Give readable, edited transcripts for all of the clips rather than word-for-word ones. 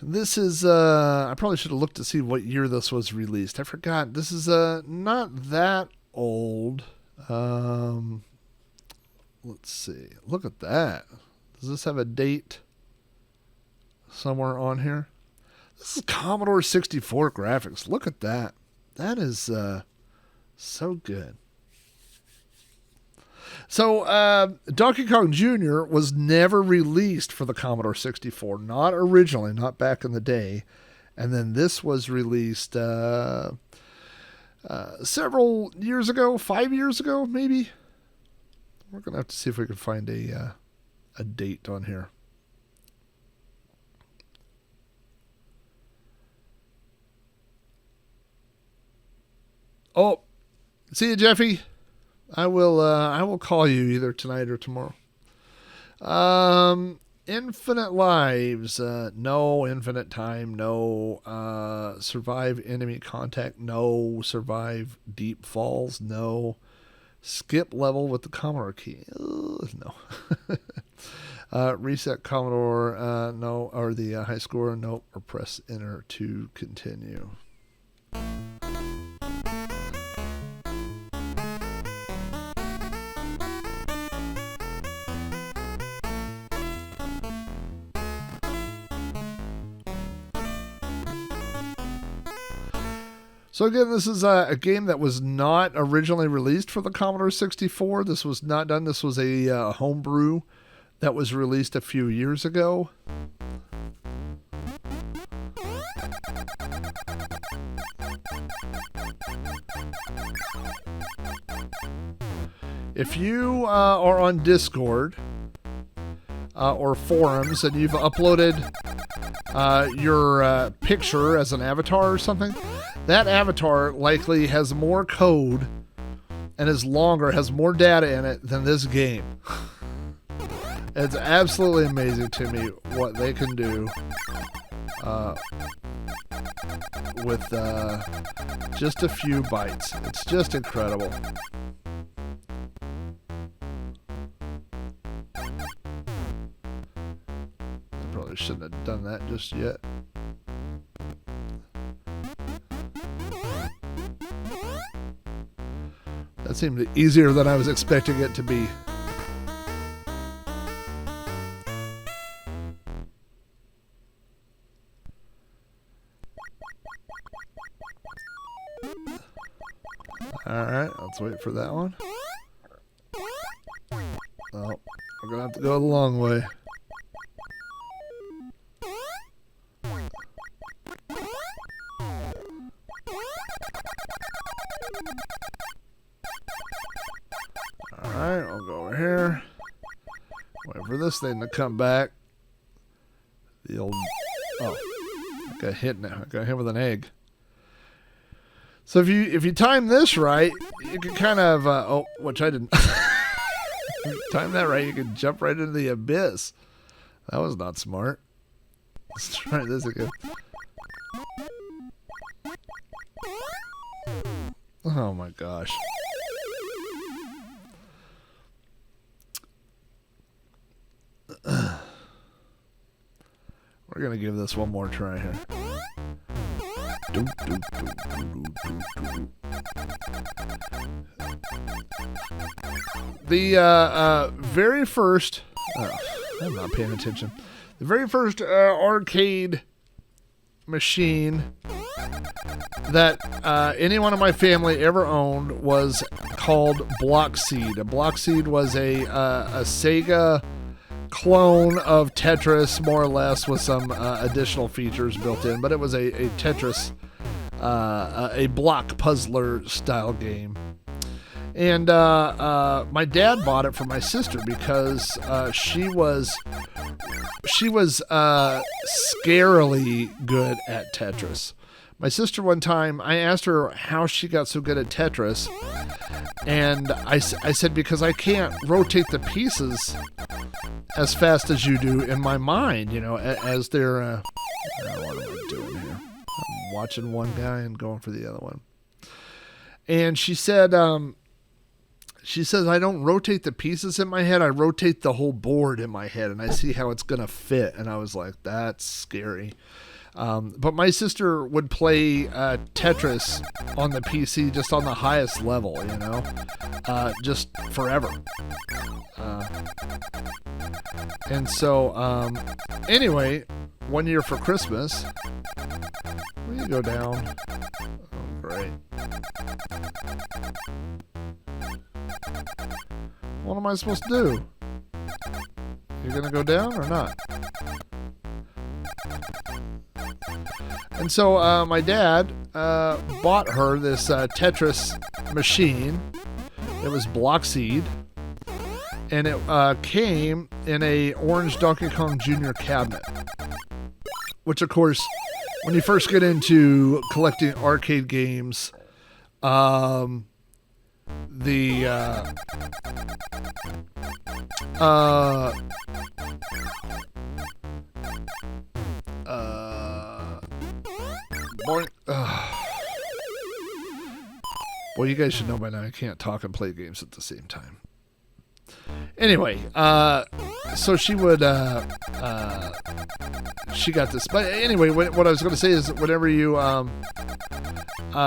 This is, I probably should have looked to see what year this was released. I forgot. This is not that old. Let's see. Look at that. Does this have a date somewhere on here? This is Commodore 64 graphics. Look at that. That is so good. So, Donkey Kong Jr. was never released for the Commodore 64. Not originally, not back in the day. And then this was released several years ago, 5 years ago, maybe. We're going to have to see if we can find a date on here. Oh, see you, Jeffy. I will call you either tonight or tomorrow. Infinite lives, no. Infinite time, no. Survive enemy contact, no. Survive deep falls, no. Skip level with the Commodore key, no. Reset Commodore, no. Or the high score, no. Or press enter to continue. So again, this is a game that was not originally released for the Commodore 64. This was not done. This was a homebrew that was released a few years ago. If you are on Discord or forums and you've uploaded your picture as an avatar or something, that avatar likely has more code and is longer, has more data in it than this game. It's absolutely amazing to me what they can do with just a few bytes. It's just incredible. I probably shouldn't have done that just yet. That seemed easier than I was expecting it to be. Alright, let's wait for that one. Oh, we're gonna have to go the long way. Alright, I'll go over here. Wait for this thing to come back. The old... Oh, I got hit now. I got hit with an egg. So if you time this right, you can kind of... oh, which I didn't... If you time that right, you can jump right into the abyss. That was not smart. Let's try this again. Oh my gosh. We're going to give this one more try here. The very first... I'm not paying attention. The very first arcade machine that anyone in my family ever owned was called Blockseed. A Blockseed was a Sega clone of Tetris, more or less, with some additional features built in, but it was a Tetris, a block puzzler style game. And my dad bought it for my sister because she was scarily good at Tetris. My sister, one time, I asked her how she got so good at Tetris, and I said, because I can't rotate the pieces as fast as you do in my mind, you know, as they're... what am I doing here? I'm watching one guy and going for the other one. And she said... She says, I don't rotate the pieces in my head. I rotate the whole board in my head, and I see how it's going to fit. And I was like, that's scary. But my sister would play Tetris on the PC just on the highest level, you know, just forever. And so, anyway, one year for Christmas, where you go down? Oh, great. What am I supposed to do? You're gonna go down or not? And so my dad bought her this Tetris machine. It was block seed, and it came in a orange Donkey Kong Jr. cabinet. Which, of course, when you first get into collecting arcade games, Well, you guys should know by now I can't talk and play games at the same time. Anyway, so she would, she got this. But anyway, what I was going to say is whenever you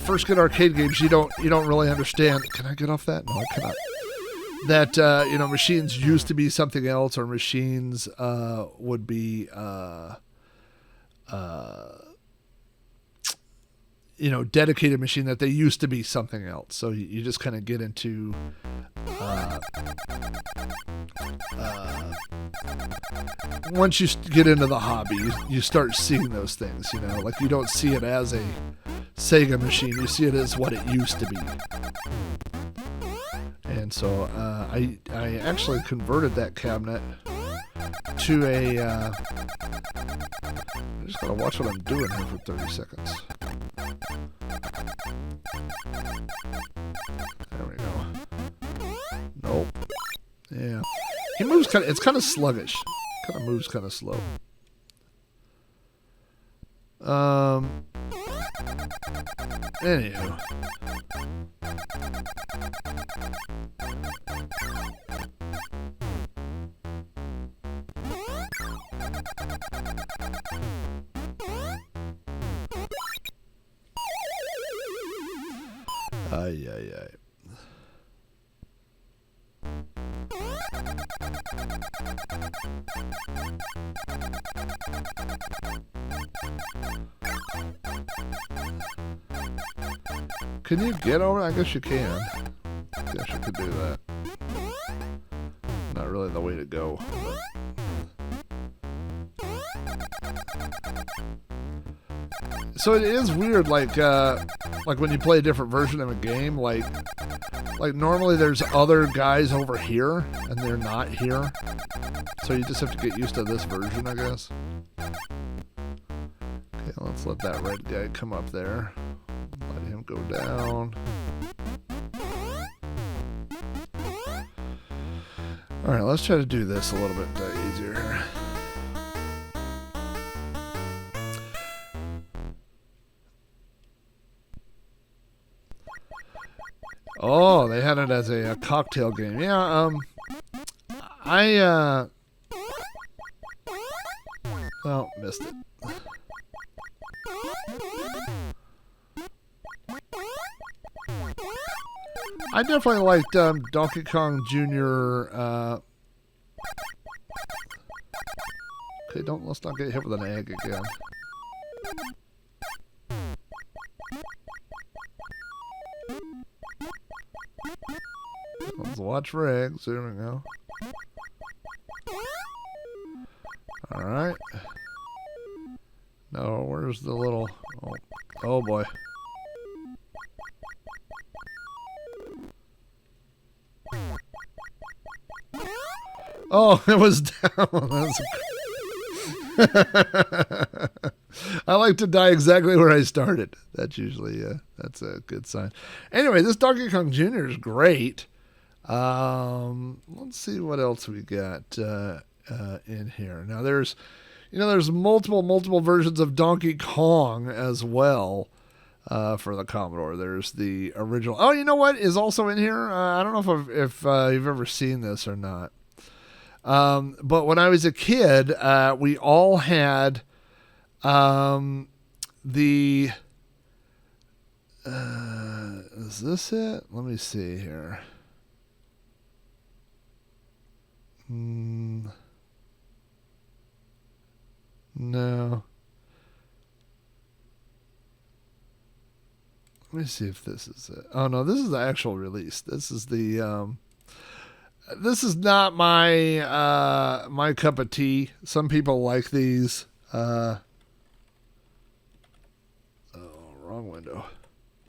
first get arcade games, you don't really understand. Can I get off that? No, I cannot. That, you know, machines used to be something else, or machines would be, you know, dedicated machine that they used to be something else. So you just kind of get into once you get into the hobby, you start seeing those things, you know, like you don't see it as a Sega machine, you see it as what it used to be. And so I actually converted that cabinet to a I just gotta watch what I'm doing here for 30 seconds. There we go. Nope. Yeah. He moves kind of, it's kind of sluggish. Kind of moves kind of slow. Anywho. Ay, ay, ay. Can you get over? I guess you can. I guess you could do that. Not really the way to go. So it is weird, like when you play a different version of a game, like normally there's other guys over here, and they're not here. So you just have to get used to this version, I guess. Okay, let's let that red guy come up there. Let him go down. Alright, let's try to do this a little bit easier here. Oh, they had it as a cocktail game. Yeah, well, missed it. I definitely liked Donkey Kong Jr. Okay, let's not get hit with an egg again. Let's watch for eggs. There we go. Alright. No, where's the little... Oh boy. Oh, it was down. I like to die exactly where I started. That's usually, that's a good sign. Anyway, this Donkey Kong Jr. is great. Let's see what else we got in here. Now there's multiple versions of Donkey Kong as well for the Commodore. There's the original. Oh, you know what is also in here? I don't know if you've ever seen this or not. But when I was a kid, we all had The is this it? Let me see here. No. Let me see if this is it. Oh no, this is the actual release. This is the this is not my my cup of tea. Some people like these. Oh, wrong window.